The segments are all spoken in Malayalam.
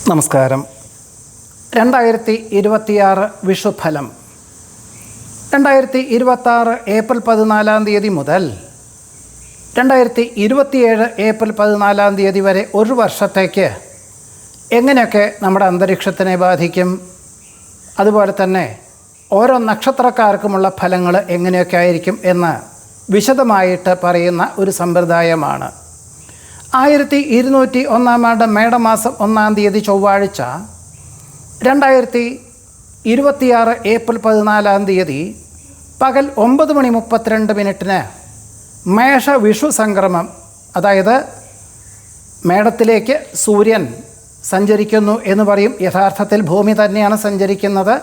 നമസ്കാരം. 2026 വിഷുഫലം. 2026 ഏപ്രിൽ 14 മുതൽ 2027 ഏപ്രിൽ 14 വരെ ഒരു വർഷത്തേക്ക് എങ്ങനെയൊക്കെ നമ്മുടെ അന്തരീക്ഷത്തിനെ ബാധിക്കും, അതുപോലെ തന്നെ ഓരോ നക്ഷത്രക്കാർക്കുമുള്ള ഫലങ്ങൾ എങ്ങനെയൊക്കെ ആയിരിക്കും എന്ന് വിശദമായിട്ട് പറയുന്ന ഒരു സമ്പ്രദായമാണ്. 1201 മേടമാസം 1 ചൊവ്വാഴ്ച 2026 ഏപ്രിൽ 14 പകൽ 9:32 മേഷ വിഷു സംക്രമം, അതായത് മേടത്തിലേക്ക് സൂര്യൻ സഞ്ചരിക്കുന്നു എന്ന് പറയും. യഥാർത്ഥത്തിൽ ഭൂമി തന്നെയാണ് സഞ്ചരിക്കുന്നത്.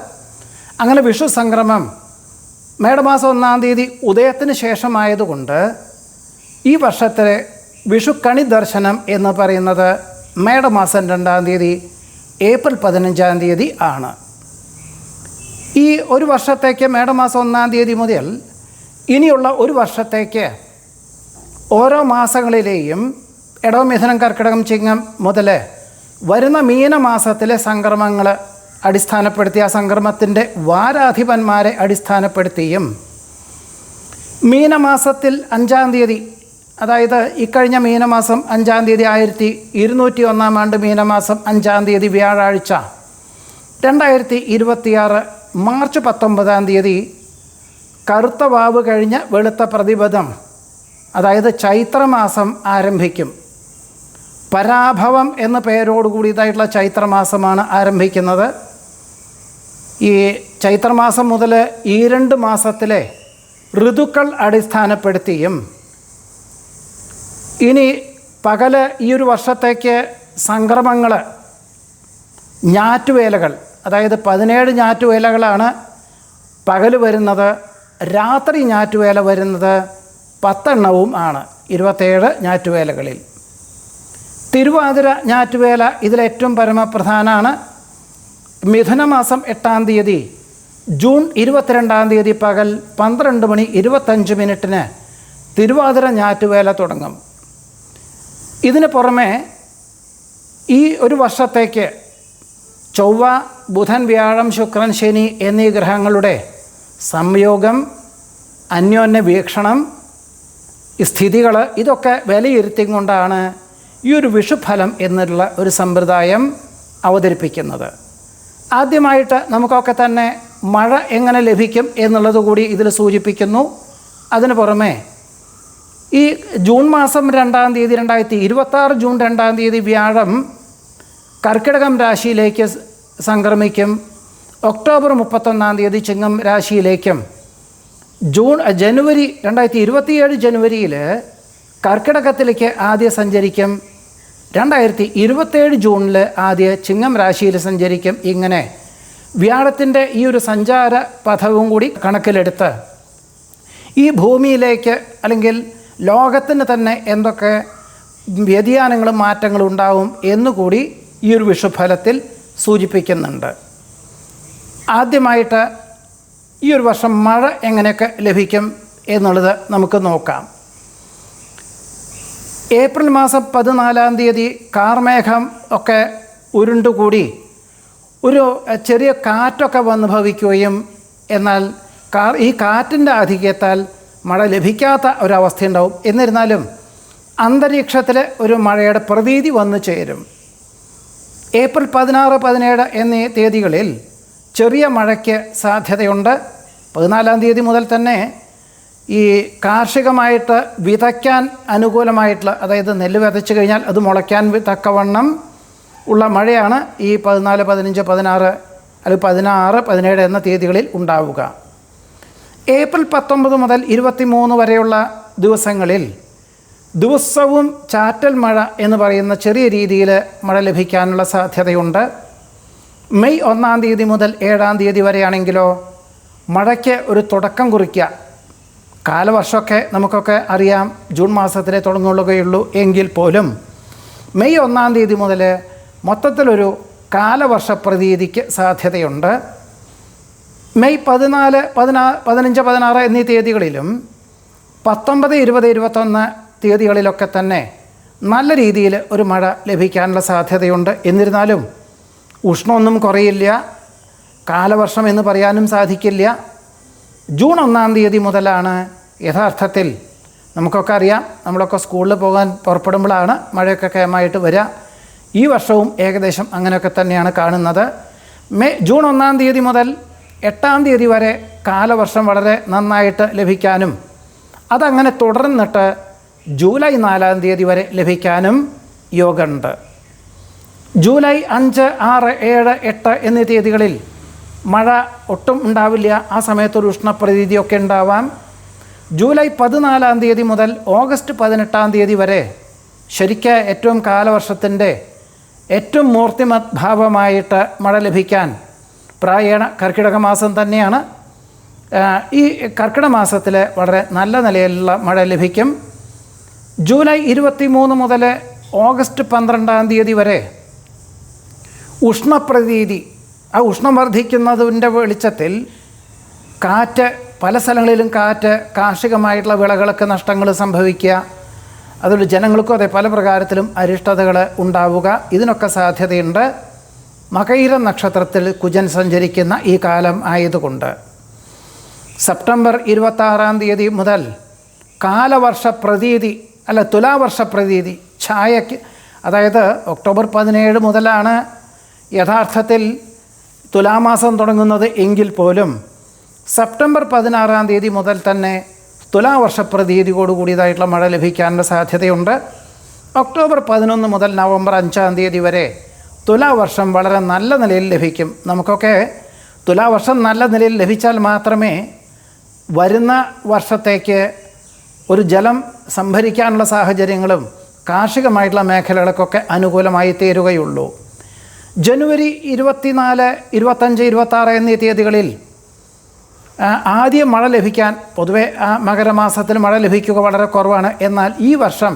അങ്ങനെ വിഷു സംക്രമം മേടമാസം 1 ഉദയത്തിന് ശേഷമായതുകൊണ്ട് ഈ വർഷത്തെ വിഷുക്കണി ദർശനം എന്ന് പറയുന്നത് മേടമാസം 2 ഏപ്രിൽ 15 ആണ്. ഈ ഒരു വർഷത്തേക്ക് മേടമാസം 1 മുതൽ ഇനിയുള്ള ഒരു വർഷത്തേക്ക് ഓരോ മാസങ്ങളിലെയും ഇടവം, മിഥുനം, കർക്കിടകം, ചിങ്ങം മുതൽ വരുന്ന മീനമാസത്തിലെ സംക്രമങ്ങൾ അടിസ്ഥാനപ്പെടുത്തി ആ സംക്രമത്തിൻ്റെ വാരാധിപന്മാരെ അടിസ്ഥാനപ്പെടുത്തിയും മീനമാസത്തിൽ 5 അതായത് ഇക്കഴിഞ്ഞ മീനമാസം 5 1201 മീനമാസം 5 വ്യാഴാഴ്ച 2026 മാർച്ച് 19 കറുത്ത വാവ് കഴിഞ്ഞ് വെളുത്ത പ്രതിപദം, അതായത് ചൈത്രമാസം ആരംഭിക്കും. പരാഭവം എന്ന പേരോടുകൂടിയതായിട്ടുള്ള ചൈത്രമാസമാണ് ആരംഭിക്കുന്നത്. ഈ ചൈത്രമാസം മുതൽ ഈ 2 മാസത്തിലെ ഋതുക്കൾ അടിസ്ഥാനപ്പെടുത്തിയും ഇനി പകൽ ഈ ഒരു വർഷത്തേക്ക് സംക്രമങ്ങൾ, ഞാറ്റുവേലകൾ, അതായത് 17 ഞാറ്റുവേലകളാണ് പകൽ വരുന്നത്. രാത്രി ഞാറ്റുവേല വരുന്നത് 10 ആണ് 27 ഞാറ്റുവേലകളിൽ. തിരുവാതിര ഞാറ്റുവേല ഇതിലേറ്റവും പരമപ്രധാനമാണ്. മിഥുനമാസം 8 ജൂൺ 22 പകൽ 12:25 തിരുവാതിര ഞാറ്റുവേല തുടങ്ങും. ഇതിന് പുറമെ ഈ ഒരു വർഷത്തേക്ക് ചൊവ്വ, ബുധൻ, വ്യാഴം, ശുക്രൻ, ശനി എന്നീ ഗ്രഹങ്ങളുടെ സംയോഗം, അന്യോന്യ വീക്ഷണം, സ്ഥിതികൾ, ഇതൊക്കെ വിലയിരുത്തിക്കൊണ്ടാണ് ഈ ഒരു വിഷുഫലം എന്നുള്ള ഒരു സമ്പ്രദായം അവതരിപ്പിക്കുന്നത്. ആദ്യമായിട്ട് നമുക്കൊക്കെ തന്നെ മഴ എങ്ങനെ ലഭിക്കും എന്നുള്ളത് കൂടി ഇതിൽ സൂചിപ്പിക്കുന്നു. അതിന് പുറമെ ഈ ജൂൺ മാസം 2 2026 ജൂൺ 2 വ്യാഴം കർക്കിടകം രാശിയിലേക്ക് സംക്രമിക്കും. ഒക്ടോബർ 31 ചിങ്ങം രാശിയിലേക്കും, ജനുവരി 2027 ജനുവരിയിൽ കർക്കിടകത്തിലേക്ക് ആദ്യം സഞ്ചരിക്കും. 2027 ജൂണിൽ ആദ്യം ചിങ്ങം രാശിയിൽ സഞ്ചരിക്കും. ഇങ്ങനെ വ്യാഴത്തിൻ്റെ ഈ ഒരു സഞ്ചാര പഥവും കൂടി കണക്കിലെടുത്ത് ഈ ഭൂമിയിലേക്ക് അല്ലെങ്കിൽ ലോകത്തിന് തന്നെ എന്തൊക്കെ വ്യതിയാനങ്ങളും മാറ്റങ്ങളും ഉണ്ടാവും എന്നുകൂടി ഈ ഒരു വിഷുഫലത്തിൽ സൂചിപ്പിക്കുന്നുണ്ട്. ആദ്യമായിട്ട് ഈ ഒരു വർഷം മഴ എങ്ങനെയൊക്കെ ലഭിക്കും എന്നുള്ളത് നമുക്ക് നോക്കാം. ഏപ്രിൽ മാസം 14 കാർമേഘം ഒക്കെ ഉരുണ്ടുകൂടി ഒരു ചെറിയ കാറ്റൊക്കെ വന്ന് ഭവിക്കുകയും, എന്നാൽ ഈ കാറ്റിൻ്റെ ആധിക്യത്താൽ മഴ ലഭിക്കാത്ത ഒരവസ്ഥയുണ്ടാവും. എന്നിരുന്നാലും അന്തരീക്ഷത്തിൽ ഒരു മഴയുടെ പ്രതീതി വന്നു ചേരും. ഏപ്രിൽ 16, 17 എന്നീ തീയതികളിൽ ചെറിയ മഴയ്ക്ക് സാധ്യതയുണ്ട്. 14 മുതൽ തന്നെ ഈ കാർഷികമായിട്ട് വിതയ്ക്കാൻ അനുകൂലമായിട്ടുള്ള, അതായത് നെല്ല് വിതച്ച് കഴിഞ്ഞാൽ അത് മുളയ്ക്കാൻ തക്കവണ്ണം ഉള്ള മഴയാണ് ഈ 14, 15, 16 അല്ലെങ്കിൽ 16, 17 എന്ന തീയതികളിൽ ഉണ്ടാവുക. ഏപ്രിൽ 19 മുതൽ 23 വരെയുള്ള ദിവസങ്ങളിൽ ദിവസവും ചാറ്റൽ മഴ എന്ന് പറയുന്ന ചെറിയ രീതിയിൽ മഴ ലഭിക്കാനുള്ള സാധ്യതയുണ്ട്. മെയ് 1 മുതൽ 7 വരെയാണെങ്കിലോ മഴയ്ക്ക് ഒരു തുടക്കം കുറിക്കുക. കാലവർഷമൊക്കെ നമുക്കൊക്കെ അറിയാം, ജൂൺ മാസത്തിലെ തുടങ്ങുകയുള്ളൂ. എങ്കിൽ പോലും മെയ് 1 മുതൽ മൊത്തത്തിലൊരു കാലവർഷ പ്രതീതിക്ക് സാധ്യതയുണ്ട്. മെയ് 14, 15, 16 എന്നീ തീയതികളിലും 19, 20, 21 തീയതികളിലൊക്കെ തന്നെ നല്ല രീതിയിൽ ഒരു മഴ ലഭിക്കാനുള്ള സാധ്യതയുണ്ട്. എന്നിരുന്നാലും ഉഷ്ണമൊന്നും കുറയില്ല, കാലവർഷം എന്ന് പറയാനും സാധിക്കില്ല. ജൂൺ 1 തീയതി മുതലാണ് യഥാർത്ഥത്തിൽ നമുക്കൊക്കെ അറിയാം, നമ്മളൊക്കെ സ്കൂളിൽ പോകാൻ പുറപ്പെടുമ്പോഴാണ് മഴയൊക്കെ കേമായിട്ട് വരിക. ഈ വർഷവും ഏകദേശം അങ്ങനെയൊക്കെ തന്നെയാണ് കാണുന്നത്. ജൂൺ 1 തീയതി മുതൽ 8 തീയതി വരെ കാലവർഷം വളരെ നന്നായിട്ട് ലഭിക്കാനും അതങ്ങനെ തുടർന്നിട്ട് ജൂലൈ 4 തീയതി വരെ ലഭിക്കാനും യോഗമുണ്ട്. ജൂലൈ 5, 6, 7, 8 എന്നീ തീയതികളിൽ മഴ ഒട്ടും ഉണ്ടാവില്ല. ആ സമയത്തൊരു ഉഷ്ണപ്രതീതിയൊക്കെ ഉണ്ടാവാം. ജൂലൈ 14 തീയതി മുതൽ ഓഗസ്റ്റ് 18 തീയതി വരെ ശരിക്കും ഏറ്റവും കാലവർഷത്തിൻ്റെ ഏറ്റവും മൂർത്തിമത് ഭാവമായിട്ട് മഴ ലഭിക്കാൻ പ്രായേണ കർക്കിടക മാസം തന്നെയാണ്. ഈ കർക്കിടക മാസത്തിൽ വളരെ നല്ല നിലയിലുള്ള മഴ ലഭിക്കും. ജൂലൈ 23 മുതൽ ഓഗസ്റ്റ് 12 തീയതി വരെ ഉഷ്ണപ്രതീതി, ആ ഉഷ്ണം വർദ്ധിക്കുന്നതിൻ്റെ വെളിച്ചത്തിൽ കാറ്റ്, പല സ്ഥലങ്ങളിലും കാറ്റ്, കാർഷികമായിട്ടുള്ള വിളകൾക്ക് നഷ്ടങ്ങൾ സംഭവിക്കുക, അതുകൊണ്ട് ജനങ്ങൾക്കും അതെ പല പ്രകാരത്തിലും അരിഷ്ടതകൾ ഉണ്ടാവുക, ഇതിനൊക്കെ സാധ്യതയുണ്ട്. മകയിര നക്ഷത്രത്തിൽ കുജൻ സഞ്ചരിക്കുന്ന ഈ കാലം ആയതുകൊണ്ട് സെപ്റ്റംബർ 26 തീയതി മുതൽ കാലവർഷ പ്രതീതി തുലാവർഷ പ്രതീതി ഛായയ്ക്ക്, അതായത് ഒക്ടോബർ 17 മുതലാണ് യഥാർത്ഥത്തിൽ തുലാമാസം തുടങ്ങുന്നത് എങ്കിൽ പോലും സെപ്റ്റംബർ 16 തീയതി മുതൽ തന്നെ തുലാവർഷ പ്രതീതിയോടുകൂടിയതായിട്ടുള്ള മഴ ലഭിക്കാനുള്ള സാധ്യതയുണ്ട്. ഒക്ടോബർ 11 മുതൽ നവംബർ 5 തീയതി വരെ തുലാവർഷം വളരെ നല്ല നിലയിൽ ലഭിക്കും. നമുക്കൊക്കെ തുലാവർഷം നല്ല നിലയിൽ ലഭിച്ചാൽ മാത്രമേ വരുന്ന വർഷത്തേക്ക് ഒരു ജലം സംഭരിക്കാനുള്ള സാഹചര്യങ്ങളും കാർഷികമായിട്ടുള്ള മേഖലകൾക്കൊക്കെ അനുകൂലമായി തീരുകയുള്ളൂ. ജനുവരി 24, 25, 26 എന്നീ തീയതികളിൽ ആദ്യം മഴ ലഭിക്കാൻ പൊതുവെ മകരമാസത്തിൽ മഴ ലഭിക്കുക വളരെ കുറവാണ്. എന്നാൽ ഈ വർഷം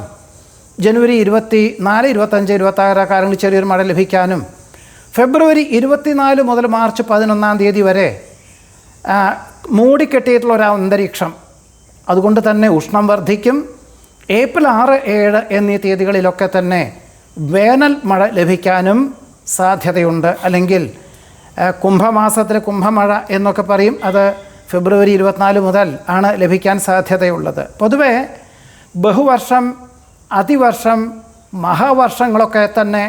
ജനുവരി 24, 25, 26 കാലങ്ങളിൽ ചെറിയൊരു മഴ ലഭിക്കാനും ഫെബ്രുവരി 24 മുതൽ മാർച്ച് 11 തീയതി വരെ മൂടിക്കെട്ടിയിട്ടുള്ള ഒരു അന്തരീക്ഷം, അതുകൊണ്ട് തന്നെ ഉഷ്ണം വർദ്ധിക്കും. ഏപ്രിൽ 6, 7 എന്നീ തീയതികളിലൊക്കെ തന്നെ വേനൽ മഴ ലഭിക്കാനും സാധ്യതയുണ്ട്. അല്ലെങ്കിൽ കുംഭമാസത്തിലെ കുംഭമഴ എന്നൊക്കെ പറയും, അത് ഫെബ്രുവരി 24 മുതൽ ആണ് ലഭിക്കാൻ സാധ്യതയുള്ളത്. പൊതുവെ ബഹുവർഷം, അതിവർഷം, മഹാവർഷങ്ങളൊക്കെ തന്നെ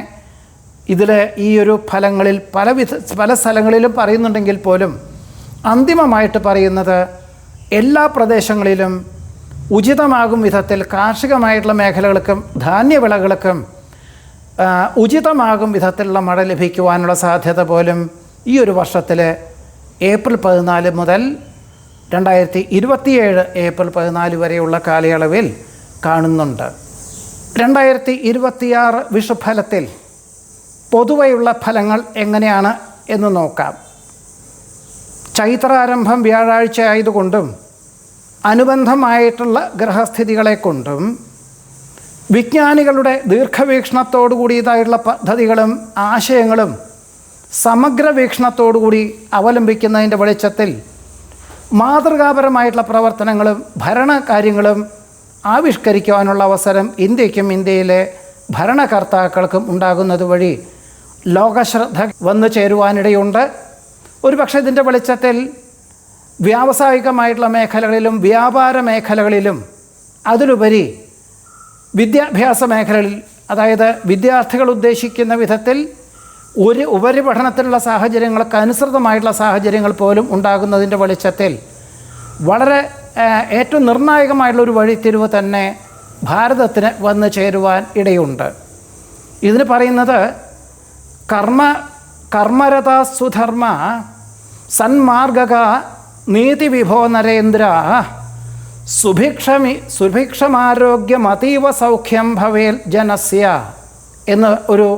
ഇതിൽ ഈ ഒരു ഫലങ്ങളിൽ പല സ്ഥലങ്ങളിലും പറയുന്നുണ്ടെങ്കിൽ പോലും അന്തിമമായിട്ട് പറയുന്നത് എല്ലാ പ്രദേശങ്ങളിലും ഉചിതമാകും വിധത്തിൽ കാർഷികമായിട്ടുള്ള മേഖലകൾക്കും ധാന്യവിളകൾക്കും ഉചിതമാകും വിധത്തിലുള്ള മഴ ലഭിക്കുവാനുള്ള സാധ്യത പോലും ഈ ഒരു വർഷത്തിൽ ഏപ്രിൽ 14 മുതൽ 2027 ഏപ്രിൽ 14 വരെയുള്ള കാലയളവിൽ കാണുന്നുണ്ട്. 2026 വിഷുഫലത്തിൽ പൊതുവെയുള്ള ഫലങ്ങൾ എങ്ങനെയാണ് എന്ന് നോക്കാം. ചൈത്രാരംഭം വ്യാഴാഴ്ച ആയതുകൊണ്ടും അനുബന്ധമായിട്ടുള്ള ഗ്രഹസ്ഥിതികളെ കൊണ്ടും വിജ്ഞാനികളുടെ ദീർഘവീക്ഷണത്തോടു കൂടിയതായിട്ടുള്ള പദ്ധതികളും ആശയങ്ങളും സമഗ്ര വീക്ഷണത്തോടുകൂടി അവലംബിക്കുന്നതിൻ്റെ വെളിച്ചത്തിൽ മാതൃകാപരമായിട്ടുള്ള പ്രവർത്തനങ്ങളും ഭരണകാര്യങ്ങളും ആവിഷ്കരിക്കുവാനുള്ള അവസരം ഇന്ത്യക്കും ഇന്ത്യയിലെ ഭരണകർത്താക്കൾക്കും ഉണ്ടാകുന്നത് വഴി ലോകശ്രദ്ധ വന്നു ചേരുവാനിടയുണ്ട്. ഒരുപക്ഷെ ഇതിൻ്റെ വെളിച്ചത്തിൽ വ്യാവസായികമായിട്ടുള്ള മേഖലകളിലും വ്യാപാര മേഖലകളിലും അതിലുപരി വിദ്യാഭ്യാസ മേഖലകളിൽ, അതായത് വിദ്യാർത്ഥികൾ ഉദ്ദേശിക്കുന്ന വിധത്തിൽ ഒരു ഉപരിപഠനത്തിലുള്ള സാഹചര്യങ്ങൾക്ക് അനുസൃതമായിട്ടുള്ള സാഹചര്യങ്ങൾ പോലും ഉണ്ടാകുന്നതിൻ്റെ വെളിച്ചത്തിൽ വളരെ ഏറ്റവും നിർണായകമായിട്ടുള്ളൊരു വഴിത്തിരിവ് തന്നെ ഭാരതത്തിന് വന്നു ചേരുവാൻ ഇടയുണ്ട്. ഇതിന് പറയുന്നത് കർമ്മരത സുധർമ്മ സന്മാർഗക നീതിവിഭോ നരേന്ദ്ര സുഭിക്ഷമാരോഗ്യമതീവ സൗഖ്യം ഭവേൽ ജനസ്യ എന്ന് ഒരു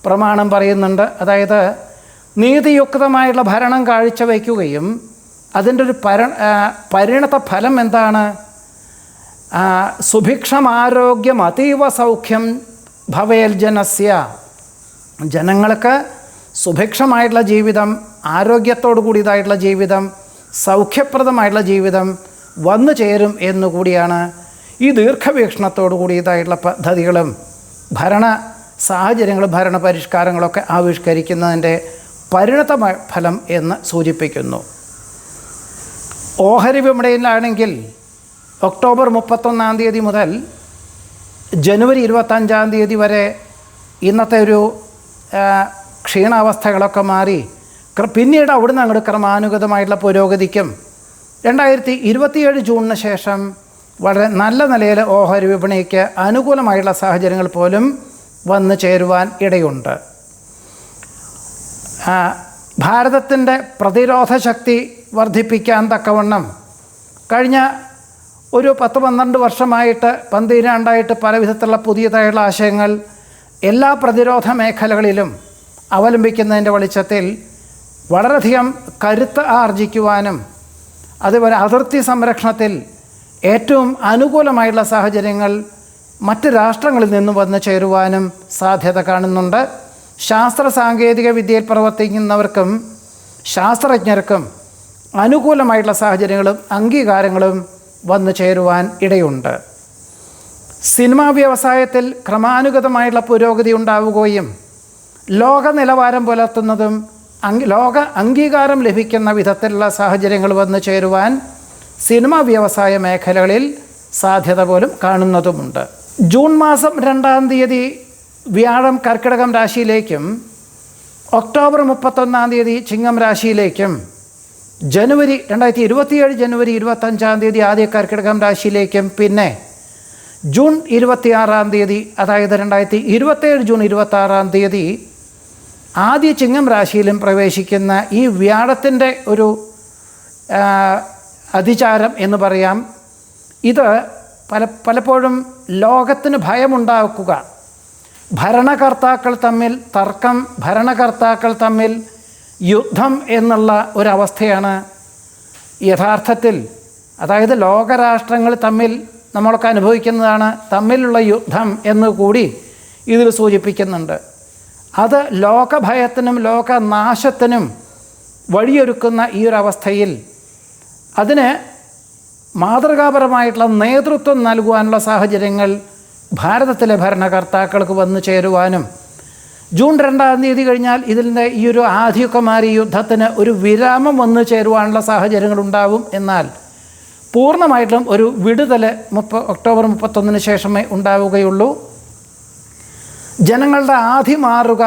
പ്രമാണം പറയുന്നുണ്ട്. അതായത് നീതിയുക്തമായിട്ടുള്ള ഭരണം കാഴ്ചവയ്ക്കുകയും അതിൻ്റെ ഒരു പരിണത ഫലം എന്താണ്? സുഭിക്ഷമാരോഗ്യം അതീവ സൗഖ്യം ഭവേൽ ജനസ്യ, ജനങ്ങൾക്ക് സുഭിക്ഷമായിട്ടുള്ള ജീവിതം, ആരോഗ്യത്തോടു കൂടിയതായിട്ടുള്ള ജീവിതം, സൗഖ്യപ്രദമായിട്ടുള്ള ജീവിതം വന്നു ചേരും എന്നുകൂടിയാണ് ഈ ദീർഘവീക്ഷണത്തോടു കൂടിയതായിട്ടുള്ള പദ്ധതികളും ഭരണ സാഹചര്യങ്ങളും ഭരണപരിഷ്കാരങ്ങളൊക്കെ ആവിഷ്കരിക്കുന്നതിൻ്റെ പരിണത ഫലം എന്ന് സൂചിപ്പിക്കുന്നു. ഓഹരി വിപണിയിലാണെങ്കിൽ ഒക്ടോബർ 31 മുതൽ ജനുവരി 25 വരെ ഇന്നത്തെ ഒരു ക്ഷീണാവസ്ഥകളൊക്കെ മാറി പിന്നീട് അവിടുന്ന് അങ്ങോട്ട് ക്രമാനുഗതമായിട്ടുള്ള പുരോഗതിക്കും 2027 ജൂണിന് ശേഷം വളരെ നല്ല നിലയിൽ ഓഹരി വിപണിക്ക് അനുകൂലമായിട്ടുള്ള സാഹചര്യങ്ങൾ പോലും വന്നു ചേരുവാൻ ഇടയുണ്ട്. ഭാരതത്തിൻ്റെ പ്രതിരോധ ശക്തി വർദ്ധിപ്പിക്കാൻ തക്കവണ്ണം കഴിഞ്ഞ ഒരു 10-12 വർഷമായിട്ട് പന്തിരാണ്ടായിട്ട് പല വിധത്തിലുള്ള പുതിയതായുള്ള ആശയങ്ങൾ എല്ലാ പ്രതിരോധ മേഖലകളിലും അവലംബിക്കുന്നതിൻ്റെ വെളിച്ചത്തിൽ വളരെയധികം കരുത്ത് ആർജിക്കുവാനും അതുപോലെ അതിർത്തി സംരക്ഷണത്തിൽ ഏറ്റവും അനുകൂലമായിട്ടുള്ള സാഹചര്യങ്ങൾ മറ്റ് രാഷ്ട്രങ്ങളിൽ നിന്നും വന്നു ചേരുവാനും സാധ്യത കാണുന്നുണ്ട്. ശാസ്ത്ര സാങ്കേതിക വിദ്യയിൽ പ്രവർത്തിക്കുന്നവർക്കും ശാസ്ത്രജ്ഞർക്കും അനുകൂലമായിട്ടുള്ള സാഹചര്യങ്ങളും അംഗീകാരങ്ങളും വന്നു ചേരുവാൻ ഇടയുണ്ട്. സിനിമാ വ്യവസായത്തിൽ ക്രമാനുഗതമായിട്ടുള്ള പുരോഗതി ഉണ്ടാവുകയും ലോക നിലവാരം പുലർത്തുന്നതും ലോക അംഗീകാരം ലഭിക്കുന്ന വിധത്തിലുള്ള സാഹചര്യങ്ങൾ വന്നു ചേരുവാൻ സിനിമാ വ്യവസായ മേഖലകളിൽ സാധ്യത പോലും കാണുന്നതുമുണ്ട്. ജൂൺ മാസം 2 വ്യാഴം കർക്കിടകം രാശിയിലേക്കും ഒക്ടോബർ 31 ചിങ്ങം രാശിയിലേക്കും ജനുവരി 2027 ജനുവരി 25 ആദ്യ കർക്കിടകം രാശിയിലേക്കും പിന്നെ ജൂൺ 26 അതായത് 2027 ജൂൺ 26 ആദ്യ ചിങ്ങം രാശിയിലും പ്രവേശിക്കുന്ന ഈ വ്യാഴത്തിൻ്റെ ഒരു അതിചാരം എന്ന് പറയാം. ഇത് പലപ്പോഴും ലോകത്തിന് ഭയമുണ്ടാക്കുക, ഭരണകർത്താക്കൾ തമ്മിൽ തർക്കം, ഭരണകർത്താക്കൾ തമ്മിൽ യുദ്ധം എന്നുള്ള ഒരവസ്ഥയാണ് യഥാർത്ഥത്തിൽ. അതായത് ലോകരാഷ്ട്രങ്ങൾ തമ്മിൽ നമ്മളൊക്കെ അനുഭവിക്കുന്നതാണ് തമ്മിലുള്ള യുദ്ധം എന്നുകൂടി ഇതിൽ സൂചിപ്പിക്കുന്നുണ്ട്. അത് ലോകഭയത്തിനും ലോകനാശത്തിനും വഴിയൊരുക്കുന്ന ഈ ഒരു അവസ്ഥയിൽ അതിന് മാതൃകാപരമായിട്ടുള്ള നേതൃത്വം നൽകുവാനുള്ള സാഹചര്യങ്ങൾ ഭാരതത്തിലെ ഭരണകർത്താക്കൾക്ക് വന്നു ചേരുവാനും ജൂൺ 2 കഴിഞ്ഞാൽ ഇതിൻ്റെ ഈ ഒരു ആധികുമാരി യുദ്ധത്തിന് ഒരു വിരാമം വന്നു ചേരുവാനുള്ള സാഹചര്യങ്ങളുണ്ടാവും. എന്നാൽ പൂർണ്ണമായിട്ടും ഒരു വിടുതൽ ഒക്ടോബർ 31 ശേഷമേ ഉണ്ടാവുകയുള്ളൂ. ജനങ്ങളുടെ ആധി മാറുക,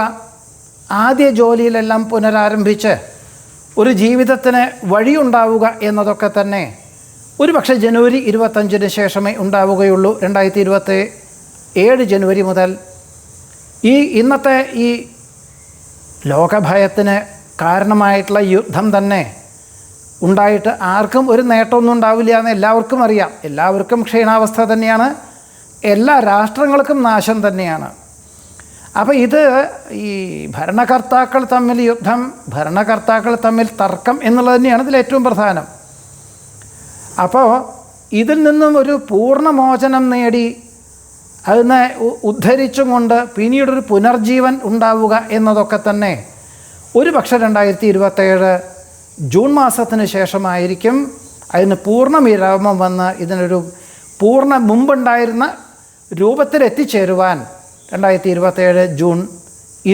ആദ്യ ജോലിയിലെല്ലാം പുനരാരംഭിച്ച് ഒരു ജീവിതത്തിന് വഴിയുണ്ടാവുക എന്നതൊക്കെ തന്നെ ഒരു പക്ഷേ ജനുവരി 25 ശേഷമേ ഉണ്ടാവുകയുള്ളൂ. 2027 ജനുവരി മുതൽ ഇന്നത്തെ ഈ ലോകഭയത്തിന് കാരണമായിട്ടുള്ള യുദ്ധം തന്നെ ഉണ്ടായിട്ട് ആർക്കും ഒരു നേട്ടമൊന്നും ഉണ്ടാവില്ല എന്ന് എല്ലാവർക്കും അറിയാം. എല്ലാവർക്കും ക്ഷീണാവസ്ഥ തന്നെയാണ്, എല്ലാ രാഷ്ട്രങ്ങൾക്കും നാശം തന്നെയാണ്. അപ്പോൾ ഇത് ഈ ഭരണകർത്താക്കൾ തമ്മിൽ യുദ്ധം, ഭരണകർത്താക്കൾ തമ്മിൽ തർക്കം എന്നുള്ളത് തന്നെയാണ് ഇതിൽ ഏറ്റവും പ്രധാനം. അപ്പോൾ ഇതിൽ നിന്നും ഒരു പൂർണ്ണമോചനം നേടി അതിനെ ഉദ്ധരിച്ചും കൊണ്ട് പിന്നീടൊരു പുനർജീവൻ ഉണ്ടാവുക എന്നതൊക്കെ തന്നെ ഒരു പക്ഷേ 2027 ജൂൺ മാസത്തിന് ശേഷമായിരിക്കും അതിന് പൂർണ്ണ വിരാമം വന്ന് ഇതിനൊരു മുമ്പുണ്ടായിരുന്ന രൂപത്തിലെത്തിച്ചേരുവാൻ 2027 ജൂൺ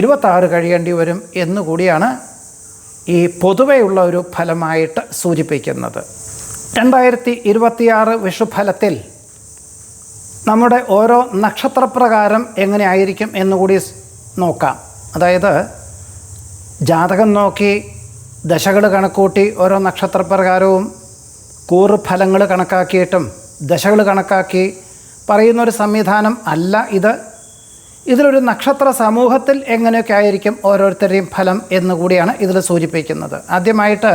26 കഴിയേണ്ടി വരും എന്നുകൂടിയാണ് ഈ പൊതുവെയുള്ള ഒരു ഫലമായിട്ട് സൂചിപ്പിക്കുന്നത്. 2026 വിഷുഫലത്തിൽ നമ്മുടെ ഓരോ നക്ഷത്രപ്രകാരം എങ്ങനെ ആയിരിക്കും എന്നുകൂടി നോക്കാം. അതായത് ജാതകം നോക്കി ദശകൾ കണക്കൂട്ടി ഓരോ നക്ഷത്രപ്രകാരവും കൂറുഫലങ്ങൾ കണക്കാക്കിയിട്ടും ദശകൾ കണക്കാക്കി പറയുന്നൊരു സംവിധാനം അല്ല ഇത്. ഇതിലൊരു നക്ഷത്ര സമൂഹത്തിൽ എങ്ങനെയൊക്കെ ആയിരിക്കും ഓരോരുത്തരുടെയും ഫലം എന്നുകൂടിയാണ് ഇതിൽ സൂചിപ്പിക്കുന്നത്. ആദ്യമായിട്ട്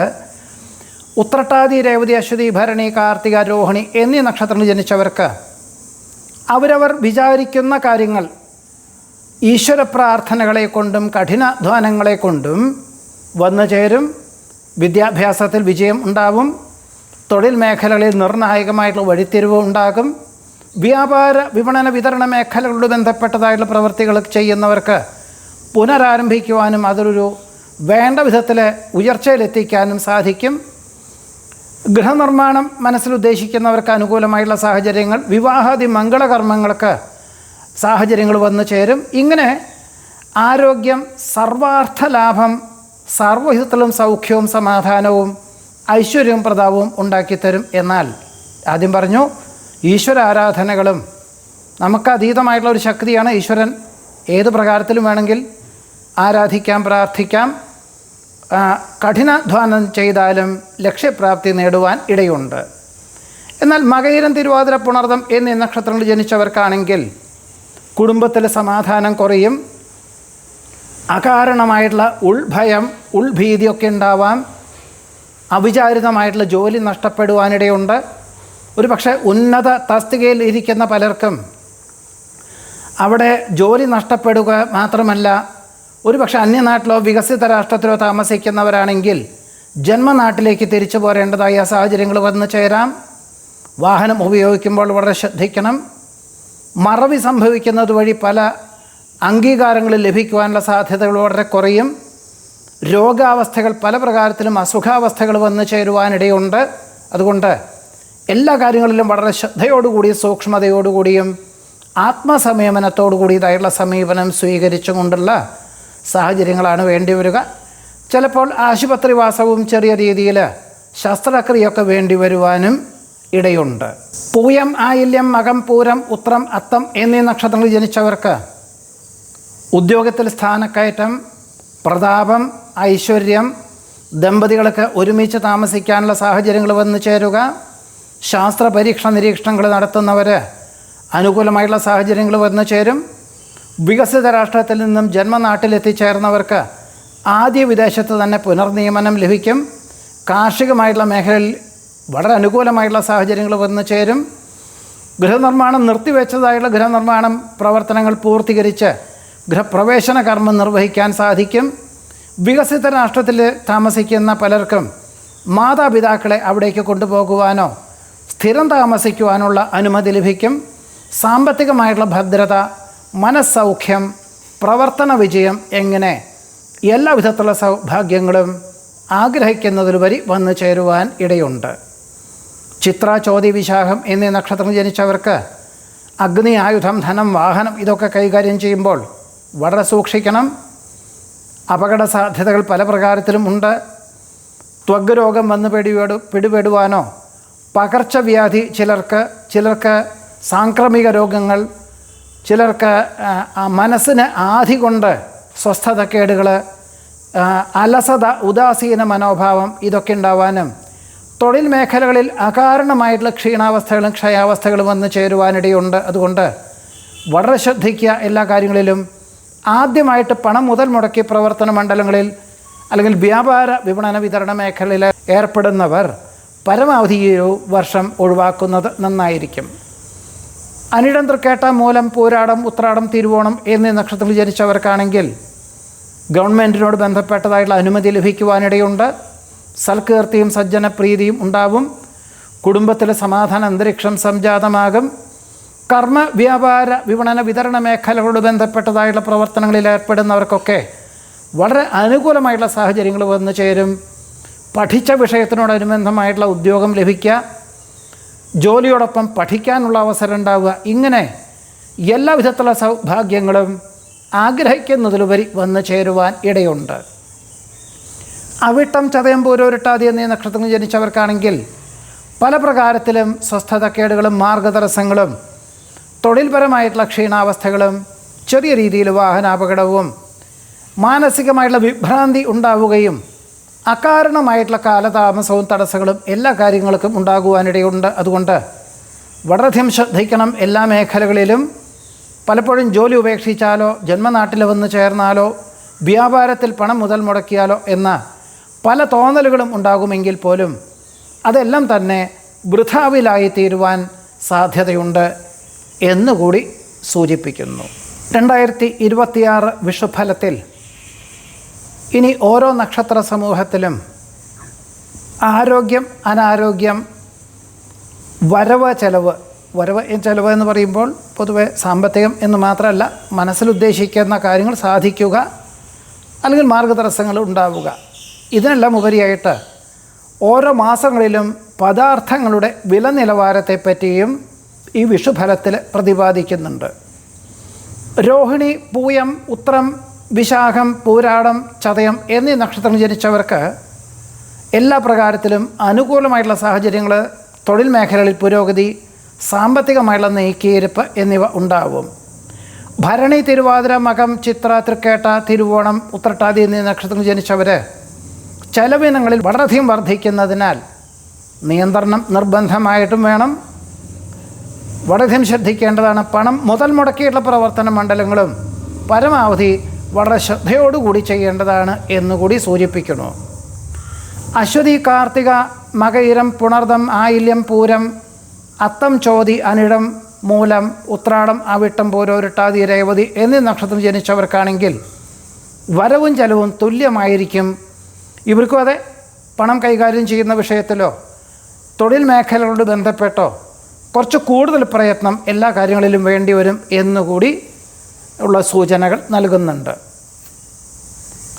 ഉത്രട്ടാതി, രേവതി, അശ്വതി, ഭരണി, കാർത്തിക, രോഹിണി എന്നീ നക്ഷത്രങ്ങളിൽ ജനിച്ചവർക്ക് അവരവർ വിചാരിക്കുന്ന കാര്യങ്ങൾ ഈശ്വര പ്രാർത്ഥനകളെ കൊണ്ടും കഠിനാധ്വാനങ്ങളെ കൊണ്ടും വന്നു ചേരും. വിദ്യാഭ്യാസത്തിൽ വിജയം ഉണ്ടാവും, തൊഴിൽ മേഖലകളിൽ നിർണായകമായിട്ടുള്ള വഴിത്തിരിവ് ഉണ്ടാകും. വ്യാപാര വിപണന വിതരണ മേഖലകളോട് ബന്ധപ്പെട്ടതായിട്ടുള്ള പ്രവൃത്തികൾ ചെയ്യുന്നവർക്ക് പുനരാരംഭിക്കുവാനും അതൊരു വേണ്ട വിധത്തിൽ ഉയർച്ചയിലെത്തിക്കാനും സാധിക്കും. ഗൃഹനിർമ്മാണം മനസ്സിലുദ്ദേശിക്കുന്നവർക്ക് അനുകൂലമായുള്ള സാഹചര്യങ്ങൾ, വിവാഹാദി മംഗളകർമ്മങ്ങൾക്ക് സാഹചര്യങ്ങൾ വന്നു ചേരും. ഇങ്ങനെ ആരോഗ്യം, സർവാർത്ഥ ലാഭം, സർവഹിതത്തിലും സൗഖ്യവും സമാധാനവും ഐശ്വര്യവും പ്രതാപവും ഉണ്ടാക്കിത്തരും. എന്നാൽ ആദ്യം പറഞ്ഞു, ഈശ്വര ആരാധനകളും നമുക്ക് അതീതമായിട്ടുള്ള ഒരു ശക്തിയാണ്. ഈശ്വരൻ ഏത് പ്രകാരത്തിലും വേണമെങ്കിൽ ആരാധിക്കാം, പ്രാർത്ഥിക്കാം. കഠിനാധ്വാനം ചെയ്താലും ലക്ഷ്യപ്രാപ്തി നേടുവാൻ ഇടയുണ്ട്. എന്നാൽ മകയിരം, തിരുവാതിര, പുണർദം എന്നീ നക്ഷത്രങ്ങൾ ജനിച്ചവർക്കാണെങ്കിൽ കുടുംബത്തിൽ സമാധാനം കുറയും. അകാരണമായിട്ടുള്ള ഉൾഭയം, ഉൾഭീതിയൊക്കെ ഉണ്ടാവാം. അവിചാരിതമായിട്ടുള്ള ജോലി നഷ്ടപ്പെടുവാനിടയുണ്ട്. ഒരു പക്ഷേ ഉന്നത തസ്തികയിൽ ഇരിക്കുന്ന പലർക്കും അവിടെ ജോലി നഷ്ടപ്പെടുക മാത്രമല്ല, ഒരു പക്ഷേ അന്യനാട്ടിലോ വികസിത രാഷ്ട്രത്തിലോ താമസിക്കുന്നവരാണെങ്കിൽ ജന്മനാട്ടിലേക്ക് തിരിച്ചു പോരേണ്ടതായ സാഹചര്യങ്ങൾ വന്നു ചേരാം. വാഹനം ഉപയോഗിക്കുമ്പോൾ വളരെ ശ്രദ്ധിക്കണം. മറവി സംഭവിക്കുന്നത് വഴി പല അംഗീകാരങ്ങൾ ലഭിക്കുവാനുള്ള സാധ്യതകൾ വളരെ കുറയും. രോഗാവസ്ഥകൾ, പല പ്രകാരത്തിലും അസുഖാവസ്ഥകൾ വന്നു ചേരുവാനിടയുണ്ട്. അതുകൊണ്ട് എല്ലാ കാര്യങ്ങളിലും വളരെ ശ്രദ്ധയോടുകൂടിയും സൂക്ഷ്മതയോടുകൂടിയും ആത്മസംയമനത്തോടു കൂടിയതായിട്ടുള്ള സമീപനം സ്വീകരിച്ചുകൊണ്ടുള്ള സാഹചര്യങ്ങളാണ് വേണ്ടിവരിക. ചിലപ്പോൾ ആശുപത്രിവാസവും ചെറിയ രീതിയിൽ ശസ്ത്രക്രിയയൊക്കെ വേണ്ടി വരുവാനും ഇടയുണ്ട്. പൂയം, ആയില്യം, മകം, പൂരം, ഉത്രം, അത്തം എന്നീ നക്ഷത്രങ്ങൾ ജനിച്ചവർക്ക് ഉദ്യോഗത്തിൽ സ്ഥാനക്കയറ്റം, പ്രതാപം, ഐശ്വര്യം, ദമ്പതികൾക്ക് ഒരുമിച്ച് താമസിക്കാനുള്ള സാഹചര്യങ്ങൾ വന്നു ചേരുക, ശാസ്ത്ര പരീക്ഷ നിരീക്ഷണങ്ങൾ നടത്തുന്നവർ അനുകൂലമായിട്ടുള്ള സാഹചര്യങ്ങൾ വന്നു ചേരും. വികസിത രാഷ്ട്രത്തിൽ നിന്നും ജന്മനാട്ടിലെത്തിച്ചേർന്നവർക്ക് ആദ്യ വിദേശത്ത് തന്നെ പുനർനിയമനം ലഭിക്കും. കാർഷികമായിട്ടുള്ള മേഖലയിൽ വളരെ അനുകൂലമായിട്ടുള്ള സാഹചര്യങ്ങൾ വന്നു ചേരും. ഗൃഹനിർമ്മാണം നിർത്തിവെച്ചതായുള്ള ഗൃഹനിർമ്മാണം പ്രവർത്തനങ്ങൾ പൂർത്തീകരിച്ച് ഗൃഹപ്രവേശന കർമ്മം നിർവഹിക്കാൻ സാധിക്കും. വികസിത രാഷ്ട്രത്തിൽ താമസിക്കുന്ന പലർക്കും മാതാപിതാക്കളെ അവിടേക്ക് കൊണ്ടുപോകുവാനോ സ്ഥിരം താമസിക്കുവാനുള്ള അനുമതി ലഭിക്കും. സാമ്പത്തികമായിട്ടുള്ള ഭദ്രത, മനസ്സൗഖ്യം, പ്രവർത്തന വിജയം, എങ്ങനെ എല്ലാ വിധത്തിലുള്ള സൗഭാഗ്യങ്ങളും ആഗ്രഹിക്കുന്നതിലുപരി വന്നു ചേരുവാൻ ഇടയുണ്ട്. ചിത്ര, ചോതി, വിശാഖം എന്നീ നക്ഷത്രം ജനിച്ചവർക്ക് അഗ്നി, ആയുധം, ധനം, വാഹനം ഇതൊക്കെ കൈകാര്യം ചെയ്യുമ്പോൾ വളരെ സൂക്ഷിക്കണം. അപകട സാധ്യതകൾ പല പ്രകാരത്തിലും ഉണ്ട്. ത്വഗ് രോഗം വന്ന് പിടിപെടുവാനോ, പകർച്ചവ്യാധി, ചിലർക്ക് സാംക്രമിക രോഗങ്ങൾ, ചിലർക്ക് മനസ്സിന് ആധി കൊണ്ട് സ്വസ്ഥതക്കേടുകൾ, അലസത, ഉദാസീന മനോഭാവം ഇതൊക്കെ ഉണ്ടാവാനും, തൊഴിൽ മേഖലകളിൽ അകാരണമായിട്ടുള്ള ക്ഷീണാവസ്ഥകളും ക്ഷയാവസ്ഥകളും വന്ന് ചേരുവാനിടയുണ്ട്. അതുകൊണ്ട് വളരെ ശ്രദ്ധിക്കുക. എല്ലാ കാര്യങ്ങളിലും ആദ്യമായിട്ട് പണം മുതൽ മുടക്കി പ്രവർത്തന മണ്ഡലങ്ങളിൽ അല്ലെങ്കിൽ വ്യാപാര വിപണന വിതരണ മേഖലയിൽ ഏർപ്പെടുന്നവർ പരമാവധി ഈ ഒരു വർഷം ഒഴിവാക്കുന്നത് നന്നായിരിക്കും. അനിഴം, തൃക്കേട്ട, മൂലം, പൂരാടം, ഉത്രാടം, തിരുവോണം എന്നീ നക്ഷത്രത്തിൽ ജനിച്ചവർക്കാണെങ്കിൽ ഗവൺമെൻറ്റിനോട് ബന്ധപ്പെട്ടതായിട്ടുള്ള അനുമതി ലഭിക്കുവാനിടയുണ്ട്. സൽകീർത്തിയും സജ്ജനപ്രീതിയും ഉണ്ടാവും. കുടുംബത്തിലെ സമാധാന അന്തരീക്ഷം സംജാതമാകും. കർമ്മ, വ്യാപാര, വിപണന വിതരണ മേഖലകളോട് ബന്ധപ്പെട്ടതായിട്ടുള്ള പ്രവർത്തനങ്ങളിൽ ഏർപ്പെടുന്നവർക്കൊക്കെ വളരെ അനുകൂലമായിട്ടുള്ള സാഹചര്യങ്ങൾ വന്നു ചേരും. പഠിച്ച വിഷയത്തിനോടനുബന്ധമായിട്ടുള്ള ഉദ്യോഗം ലഭിക്കുക, ജോലിയോടൊപ്പം പഠിക്കാനുള്ള അവസരം ഉണ്ടാവുക, ഇങ്ങനെ എല്ലാ വിധത്തിലുള്ള സൗഭാഗ്യങ്ങളും ആഗ്രഹിക്കുന്നതിലുപരി വന്നു ചേരുവാൻ ഇടയുണ്ട്. അവിട്ടം, ചതയം, പൂരോരുട്ടാതി എന്നീ നക്ഷത്രങ്ങൾ ജനിച്ചവർക്കാണെങ്കിൽ പല പ്രകാരത്തിലും സ്വസ്ഥതക്കേടുകളും മാർഗതടസ്സങ്ങളും തൊഴിൽപരമായിട്ടുള്ള ക്ഷീണാവസ്ഥകളും ചെറിയ രീതിയിൽ വാഹനാപകടവും മാനസികമായിട്ടുള്ള വിഭ്രാന്തി ഉണ്ടാവുകയും അകാരണമായിട്ടുള്ള കാലതാമസവും തടസ്സങ്ങളും എല്ലാ കാര്യങ്ങൾക്കും ഉണ്ടാകുവാനിടയുണ്ട്. അതുകൊണ്ട് വളരെയധികം ശ്രദ്ധിക്കണം. എല്ലാ മേഖലകളിലും പലപ്പോഴും ജോലി ഉപേക്ഷിച്ചാലോ, ജന്മനാട്ടിൽ വന്ന് ചേർന്നാലോ, വ്യാപാരത്തിൽ പണം മുതൽ മുടക്കിയാലോ എന്ന പല തോന്നലുകളും ഉണ്ടാകുമെങ്കിൽ പോലും അതെല്ലാം തന്നെ വൃഥാവിലായി തീരുവാൻ സാധ്യതയുണ്ട് എന്നുകൂടി സൂചിപ്പിക്കുന്നു. 2026 വിഷുഫലത്തിൽ ഇനി ഓരോ നക്ഷത്ര സമൂഹത്തിലും ആരോഗ്യം, അനാരോഗ്യം, വരവ്, ചെലവ് എന്ന് പറയുമ്പോൾ പൊതുവെ സാമ്പത്തികം എന്ന് മാത്രമല്ല, മനസ്സിലുദ്ദേശിക്കുന്ന കാര്യങ്ങൾ സാധിക്കുക അല്ലെങ്കിൽ മാർഗതടസ്സങ്ങൾ ഉണ്ടാവുക, ഇതിനെല്ലാം ഉപരിയായിട്ട് ഓരോ മാസങ്ങളിലും പദാർത്ഥങ്ങളുടെ വില നിലവാരത്തെപ്പറ്റിയും ഈ വിഷുഫലത്തിൽ പ്രതിപാദിക്കുന്നുണ്ട്. രോഹിണി, പൂയം, ഉത്രം, വിശാഖം, പൂരാടം, ചതയം എന്നീ നക്ഷത്രം ജനിച്ചവർക്ക് എല്ലാ പ്രകാരത്തിലും അനുകൂലമായിട്ടുള്ള സാഹചര്യങ്ങൾ, തൊഴിൽ മേഖലകളിൽ പുരോഗതി, സാമ്പത്തികമായുള്ള നീക്കിയിരിപ്പ് എന്നിവ ഉണ്ടാവും. ഭരണി, തിരുവാതിര, മകം, ചിത്ര, തൃക്കേട്ട, തിരുവോണം, ഉത്രട്ടാതി എന്നീ നക്ഷത്രം ജനിച്ചവർ ചെലവിനങ്ങളിൽ വളരെയധികം വർദ്ധിക്കുന്നതിനാൽ നിയന്ത്രണം നിർബന്ധമായിട്ടും വേണം. വളരെയധികം ശ്രദ്ധിക്കേണ്ടതാണ്. പണം മുതൽ മുടക്കിയിട്ടുള്ള പ്രവർത്തന മണ്ഡലങ്ങളും പരമാവധി വളരെ ശ്രദ്ധയോടുകൂടി ചെയ്യേണ്ടതാണ് എന്നുകൂടി സൂചിപ്പിക്കുന്നു. അശ്വതി, കാർത്തിക, മകയിരം, പുണർദം, ആയില്യം, പൂരം, അത്തം, ചോതി, അനിഴം, മൂലം, ഉത്രാടം, അവിട്ടം, പൂരോരുട്ടാതി, രേവതി എന്നീ നക്ഷത്രം ജനിച്ചവർക്കാണെങ്കിൽ വരവും ചെലവും തുല്യമായിരിക്കും. ഇവർക്കും അതെ, പണം കൈകാര്യം ചെയ്യുന്ന വിഷയത്തിലോ തൊഴിൽ മേഖലകളോട് ബന്ധപ്പെട്ടോ കുറച്ച് കൂടുതൽ പ്രയത്നം എല്ലാ കാര്യങ്ങളിലും വേണ്ടി വരും എന്നുകൂടി ഉള്ള സൂചനകൾ നൽകുന്നുണ്ട്.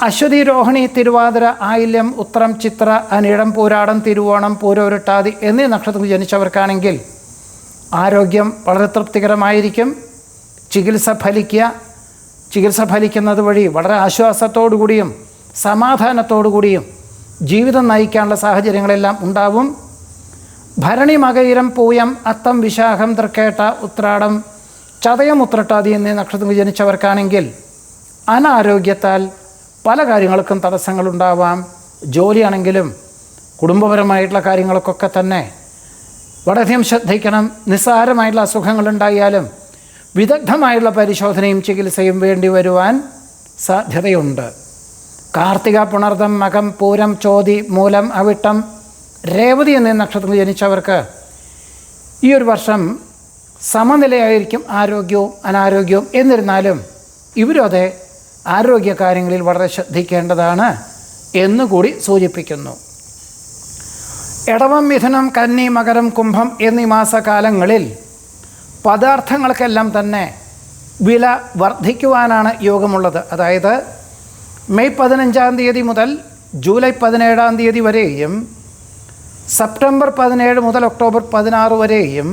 അശ്വതി, രോഹിണി, തിരുവാതിര, ആയില്യം, ഉത്രം, ചിത്ര, അനിഴം, പൂരാടം, തിരുവോണം, പൂരോരുട്ടാതി എന്നീ നക്ഷത്രത്തിൽ ജനിച്ചവർക്കാണെങ്കിൽ ആരോഗ്യം വളരെ തൃപ്തികരമായിരിക്കും. ചികിത്സ ഫലിക്കുന്നത് വഴി വളരെ ആശ്വാസത്തോടു കൂടിയും സമാധാനത്തോടു കൂടിയും ജീവിതം നയിക്കാനുള്ള സാഹചര്യങ്ങളെല്ലാം ഉണ്ടാവും. ഭരണി, മകയിരം, പൂയം, അത്തം, വിശാഖം, തൃക്കേട്ട, ഉത്രാടം, ചതയം, ഉത്രട്ടാതി എന്നീ നക്ഷത്രത്തിൽ ജനിച്ചവർക്കാണെങ്കിൽ അനാരോഗ്യത്താൽ പല കാര്യങ്ങൾക്കും തടസ്സങ്ങളുണ്ടാവാം. ജോലിയാണെങ്കിലും കുടുംബപരമായിട്ടുള്ള കാര്യങ്ങൾക്കൊക്കെ തന്നെ വളരെയധികം ശ്രദ്ധിക്കണം. നിസ്സാരമായിട്ടുള്ള അസുഖങ്ങളുണ്ടായാലും വിദഗ്ധമായുള്ള പരിശോധനയും ചികിത്സയും വേണ്ടി വരുവാൻ സാധ്യതയുണ്ട്. കാർത്തിക, പുണർദം, മകം, പൂരം, ചോതി, മൂലം, അവിട്ടം, രേവതി എന്നീ നക്ഷത്രത്തിൽ ജനിച്ചവർക്ക് ഈ ഒരു വർഷം സമനിലയായിരിക്കും ആരോഗ്യവും അനാരോഗ്യവും. എന്നിരുന്നാലും ഇവരും അതെ ആരോഗ്യകാര്യങ്ങളിൽ വളരെ ശ്രദ്ധിക്കേണ്ടതാണ് എന്നുകൂടി സൂചിപ്പിക്കുന്നു. ഇടവം, മിഥുനം, കന്നി, മകരം, കുംഭം എന്നീ മാസകാലങ്ങളിൽ പദാർത്ഥങ്ങൾക്കെല്ലാം തന്നെ വില വർദ്ധിക്കുവാനാണ് യോഗമുള്ളത്. അതായത് മെയ് 15-ാം തീയതി മുതൽ ജൂലൈ 17-ാം തീയതി വരെയും സെപ്റ്റംബർ 17 മുതൽ ഒക്ടോബർ 16 വരെയും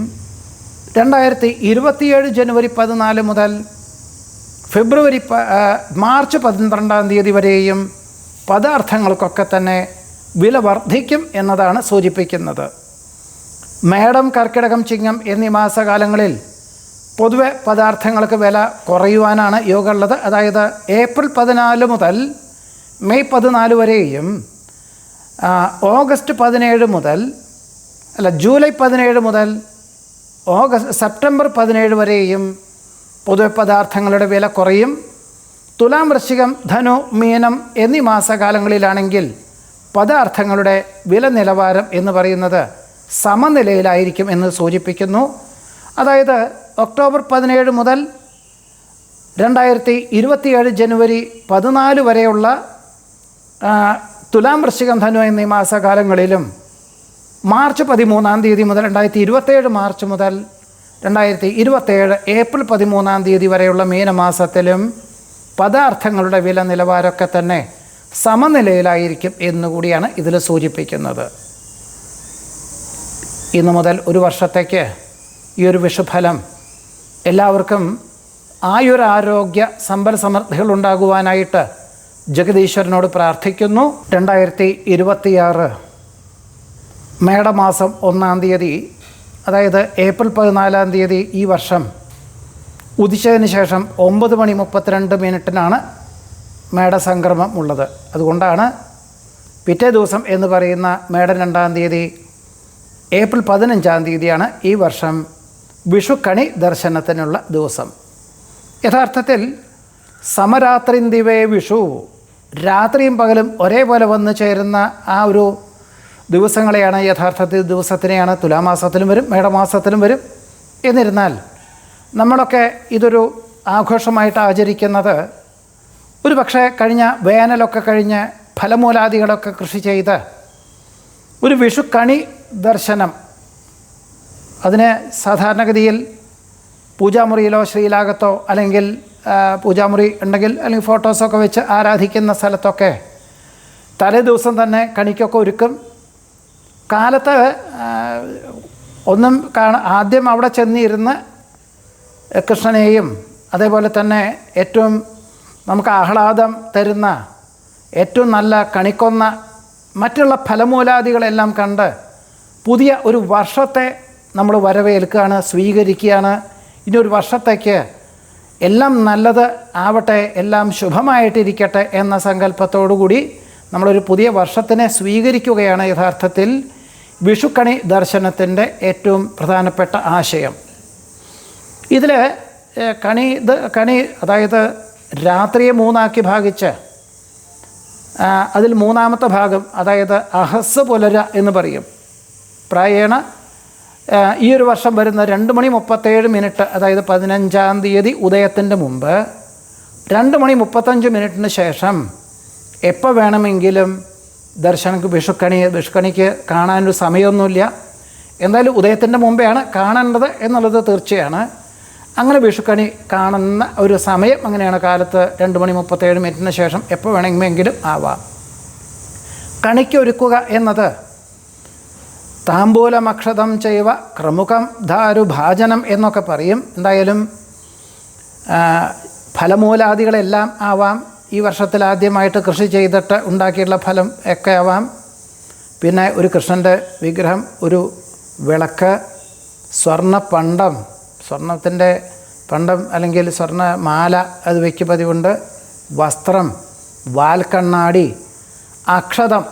2027 ജനുവരി 14 മുതൽ മാർച്ച് 12-ാം തീയതി വരെയും പദാർത്ഥങ്ങൾക്കൊക്കെ തന്നെ വില വർദ്ധിക്കും എന്നതാണ് സൂചിപ്പിക്കുന്നത്. മേടം, കർക്കിടകം, ചിങ്ങം എന്നീ മാസകാലങ്ങളിൽ പൊതുവെ പദാർത്ഥങ്ങൾക്ക് വില കുറയുവാനാണ് യോഗമുള്ളത്. അതായത് ഏപ്രിൽ 14 മുതൽ മെയ് 14 വരെയും ജൂലൈ 17 മുതൽ സെപ്റ്റംബർ 17 വരെയും പൊതുവെ പദാർത്ഥങ്ങളുടെ വില കുറയും. തുലാം, വൃശ്ചികം, ധനു, മീനം എന്നീ മാസകാലങ്ങളിലാണെങ്കിൽ പദാർത്ഥങ്ങളുടെ വില നിലവാരം എന്ന് പറയുന്നത് സമനിലയിലായിരിക്കും എന്ന് സൂചിപ്പിക്കുന്നു. അതായത് ഒക്ടോബർ 17 മുതൽ 2027 ജനുവരി 14 വരെയുള്ള തുലാം, വൃശ്ചികം, ധനു എന്നീ മാസകാലങ്ങളിലും മാർച്ച് 13-ാം തീയതി മുതൽ 2027 മാർച്ച് മുതൽ 2027 ഏപ്രിൽ 13-ാം തീയതി വരെയുള്ള മീനമാസത്തിലും പദാർത്ഥങ്ങളുടെ വില നിലവാരമൊക്കെ തന്നെ സമനിലയിലായിരിക്കും എന്നുകൂടിയാണ് ഇതിൽ സൂചിപ്പിക്കുന്നത്. ഇന്നു മുതൽ ഒരു വർഷത്തേക്ക് ഈ ഒരു വിഷുഫലം എല്ലാവർക്കും ആയുരാരോഗ്യ സമ്പൽ സമൃദ്ധികൾ ഉണ്ടാകുവാനായിട്ട് ജഗദീശ്വരനോട് പ്രാർത്ഥിക്കുന്നു. 2026 മേടമാസം 1-ാം തീയതി, അതായത് ഏപ്രിൽ 14-ാം തീയതി ഈ വർഷം ഉദിച്ചതിന് ശേഷം 9:32 മേടസംക്രമം ഉള്ളത്. അതുകൊണ്ടാണ് പിറ്റേ ദിവസം എന്ന് പറയുന്ന മേടം 2-ാം തീയതി ഏപ്രിൽ 15-ാം തീയതിയാണ് ഈ വർഷം വിഷുക്കണി ദർശനത്തിനുള്ള ദിവസം. യഥാർത്ഥത്തിൽ സമരാത്രിന്ദിവേ വിഷു, രാത്രിയും പകലും ഒരേപോലെ വന്നു ചേരുന്ന ആ ഒരു ദിവസങ്ങളെയാണ് യഥാർത്ഥത്തിൽ ദിവസത്തിനെയാണ് തുലാമാസത്തിലും വരും മേടമാസത്തിലും വരും. എന്നിരുന്നാൽ നമ്മളൊക്കെ ഇതൊരു ആഘോഷമായിട്ട് ആചരിക്കുന്നത് ഒരു പക്ഷേ കഴിഞ്ഞ വേനലൊക്കെ കഴിഞ്ഞ് ഫലമൂലാദികളൊക്കെ കൃഷി ചെയ്ത് ഒരു വിഷുക്കണി ദർശനം, അതിന് സാധാരണഗതിയിൽ പൂജാമുറിയിലോ ശ്രീലാകത്തോ അല്ലെങ്കിൽ പൂജാമുറി ഉണ്ടെങ്കിൽ അല്ലെങ്കിൽ ഫോട്ടോസൊക്കെ വെച്ച് ആരാധിക്കുന്ന സ്ഥലത്തൊക്കെ തലേ ദിവസം തന്നെ കണിക്കൊക്കെ ഒരുക്കും. കാലത്ത് ഒന്നും ആദ്യം അവിടെ ചെന്നിരുന്ന് കൃഷ്ണനെയും അതേപോലെ തന്നെ ഏറ്റവും നമുക്ക് ആഹ്ലാദം തരുന്ന ഏറ്റവും നല്ല കണിക്കൊന്ന മറ്റുള്ള ഫലമൂലാദികളെല്ലാം കണ്ട് പുതിയ ഒരു വർഷത്തെ നമ്മൾ വരവേൽക്കുകയാണ്, സ്വീകരിക്കുകയാണ്. ഇനി ഒരു വർഷത്തേക്ക് എല്ലാം നല്ലത് ആവട്ടെ, എല്ലാം ശുഭമായിട്ടിരിക്കട്ടെ എന്ന സങ്കല്പത്തോടു കൂടി നമ്മളൊരു പുതിയ വർഷത്തിനെ സ്വീകരിക്കുകയാണ് യഥാർത്ഥത്തിൽ വിഷുക്കണി ദർശനത്തിൻ്റെ ഏറ്റവും പ്രധാനപ്പെട്ട ആശയം. ഇതിൽ കണി അതായത് രാത്രിയെ മൂന്നാക്കി ഭാഗിച്ച് അതിൽ മൂന്നാമത്തെ ഭാഗം അതായത് അഹസ് പുലര എന്ന് പറയും. പ്രായേണ ഈ ഒരു വർഷം വരുന്ന 2:37 അതായത് 15-ാം തീയതി ഉദയത്തിൻ്റെ മുമ്പ് 2:35 ശേഷം എപ്പോൾ വേണമെങ്കിലും വിഷുക്കണിക്ക് കാണാനൊരു സമയമൊന്നുമില്ല. എന്തായാലും ഉദയത്തിൻ്റെ മുമ്പെയാണ് കാണേണ്ടത് എന്നുള്ളത് തീർച്ചയാണ്. അങ്ങനെ വിഷുക്കണി കാണുന്ന ഒരു സമയം അങ്ങനെയാണ്, കാലത്ത് 2:37 ശേഷം എപ്പോൾ വേണമെങ്കിലും ആവാം. കണിക്കൊരുക്കുക എന്നത് താമ്പൂലമക്ഷതം ചെയ്വ ക്രമുകം ധാരുഭാജനം എന്നൊക്കെ പറയും. എന്തായാലും ഫലമൂലാദികളെല്ലാം ആവാം. ഈ വർഷത്തിലാദ്യമായിട്ട് കൃഷി ചെയ്തിട്ട് ഉണ്ടാക്കിയിട്ടുള്ള ഫലം ഒക്കെ ആവാം. പിന്നെ ഒരു കൃഷ്ണൻ്റെ വിഗ്രഹം, ഒരു വിളക്ക്, സ്വർണ്ണപ്പണ്ടം, സ്വർണത്തിൻ്റെ പണ്ടം അല്ലെങ്കിൽ സ്വർണ്ണ മാല അത് വയ്ക്ക് പതിവുണ്ട്, വസ്ത്രം, വാൽക്കണ്ണാടി, അക്ഷതം,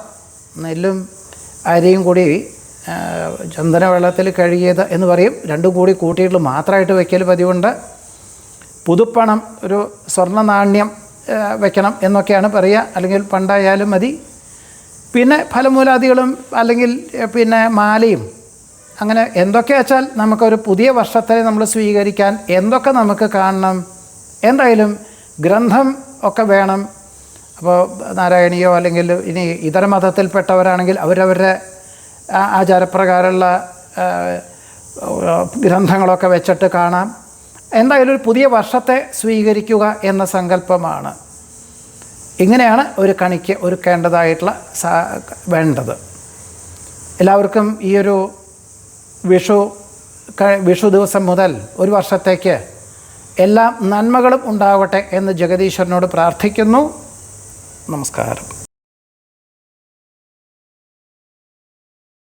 നെല്ലും അരിയും കൂടി ചന്ദന വെള്ളത്തിൽ കഴുകിയത് എന്ന് പറയും, രണ്ടും കൂടി കൂട്ടിയിട്ട് മാത്രമായിട്ട് വയ്ക്കൽ പതിവുണ്ട്. പുതുപ്പണം, ഒരു സ്വർണ്ണ നാണ്യം വയ്ക്കണം എന്നൊക്കെയാണ് പറയുക, അല്ലെങ്കിൽ പണ്ടായാലും മതി. പിന്നെ ഫലമൂലാദികളും അല്ലെങ്കിൽ പിന്നെ മാലയും, അങ്ങനെ എന്തൊക്കെ വെച്ചാൽ നമുക്കൊരു പുതിയ വർഷത്തെ നമ്മൾ സ്വീകരിക്കാൻ എന്തൊക്കെ നമുക്ക് കാണണം. എന്തായാലും ഗ്രന്ഥം ഒക്കെ വേണം. അപ്പോൾ നാരായണീയോ അല്ലെങ്കിൽ ഇനി ഇതര മതത്തിൽപ്പെട്ടവരാണെങ്കിൽ അവരവരുടെ ആചാരപ്രകാരമുള്ള ഗ്രന്ഥങ്ങളൊക്കെ വെച്ചിട്ട് കാണാം. എന്തായാലും ഒരു പുതിയ വർഷത്തെ സ്വീകരിക്കുക എന്ന സങ്കല്പമാണ്. ഇങ്ങനെയാണ് ഒരു കണിക്ക് ഒരുക്കേണ്ടതായിട്ടുള്ള വേണ്ടത്. എല്ലാവർക്കും ഈ ഒരു വിഷു ദിവസം മുതൽ ഒരു വർഷത്തേക്ക് എല്ലാ നന്മകളും ഉണ്ടാവട്ടെ എന്ന് ജഗദീശ്വരനോട് പ്രാർത്ഥിക്കുന്നു. നമസ്കാരം.